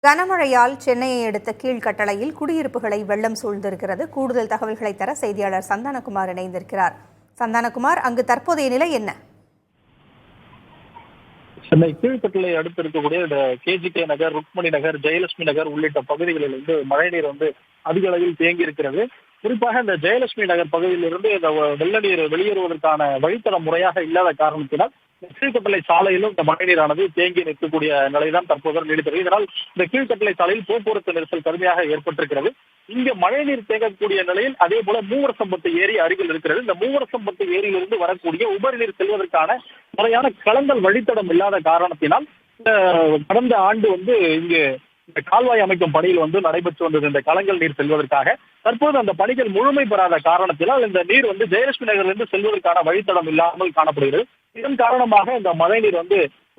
கனமழையால் சென்னையை அடுத்த கீழ்கட்டளையில் குடியிருப்புகளை வெள்ளம் சூழ்ந்திருக்கிறது. கூடுதல் தகவல்களை தர செய்தியாளர் சந்தானகுமார் இணைந்திருக்கிறார். சந்தானகுமார், அங்கு தற்போதைய நிலை என்ன? சென்னை கீழ்கட்டளை அடுத்து இருக்கக்கூடிய இந்த கேஜிகே நகர், ருக்மணி நகர், ஜெயலட்சுமி நகர் உள்ளிட்ட பகுதிகளில் மழைநீர் அதிக அளவில் தேங்கி இருக்கிறது. குறிப்பாக இந்த ஜெயலட்சுமி நகர் பகுதியிலிருந்து இந்த வெள்ள நீர் வெளியேறுவதற்கான வழித்தடம் முறையாக இல்லாத காரணத்தினால் கீழ்கட்டளை சாலையிலும் இந்த மழைநீரானது தேங்கி நிற்கக்கூடிய நிலைதான் தற்போது நீடித்தது. இதனால் இந்த கீழ்கட்டளை சாலையில் போக்குவரத்து நெரிசல் கடுமையாக ஏற்பட்டிருக்கிறது. இங்க மழைநீர் தேங்கக்கூடிய நிலையில் அதே போல மூவரசம்பட்டு ஏரி அருகில் இருக்கிறது. இந்த மூவரசம்பட்டு ஏரியிலிருந்து வரக்கூடிய உபரி நீர் செல்வதற்கான முறையான கலங்கல் வழித்தடம் இல்லாத காரணத்தினால் கடந்த ஆண்டு இங்கு இந்த கால்வாய் அமைக்கும் பணியில் நடைபெற்று வந்தது இந்த கலங்கல் நீர் செல்வதற்காக. தற்போது அந்த பணிகள் முழுமை பெறாத காரணத்தினால் இந்த நீர் ஜெயலட்சுமி நகரிலிருந்து செல்வதற்கான வழித்தடம் இல்லாமல் காணப்படுகிறது. இதன் காரணமாக இந்த மழை நீர்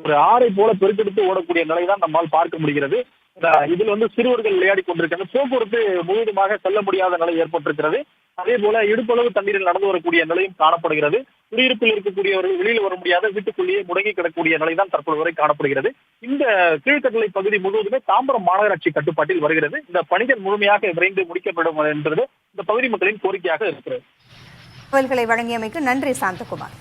ஒரு ஆறை போல பெருக்கெடுத்து ஓடக்கூடிய நிலைதான் நம்மால் பார்க்க முடிகிறது. இதில் சிறுவர்கள் விளையாடி கொண்டிருக்கிறது. போக்குவரத்து முழுவதுமாக செல்ல முடியாத நிலை ஏற்பட்டிருக்கிறது. அதே போல இடுப்பளவு தண்ணீரில் நடந்து வரக்கூடிய நிலையும் காணப்படுகிறது. குடியிருப்பில் இருக்கக்கூடியவர்கள் வெளியில் வர முடியாத வீட்டுக்குள்ளேயே முடங்கி கிடக்கூடிய நிலைதான் தற்போது வரை காணப்படுகிறது. இந்த கீழ்கட்டளை பகுதி முழுவதுமே தாம்பரம் மாநகராட்சி கட்டுப்பாட்டில் வருகிறது. இந்த பணிகள் முழுமையாக விரைந்து முடிக்கப்படும் என்பது இந்த பகுதி மக்களின் கோரிக்கையாக இருக்கிறது. தகவல்களை வழங்கியமைக்கு நன்றி சாந்தகுமார்.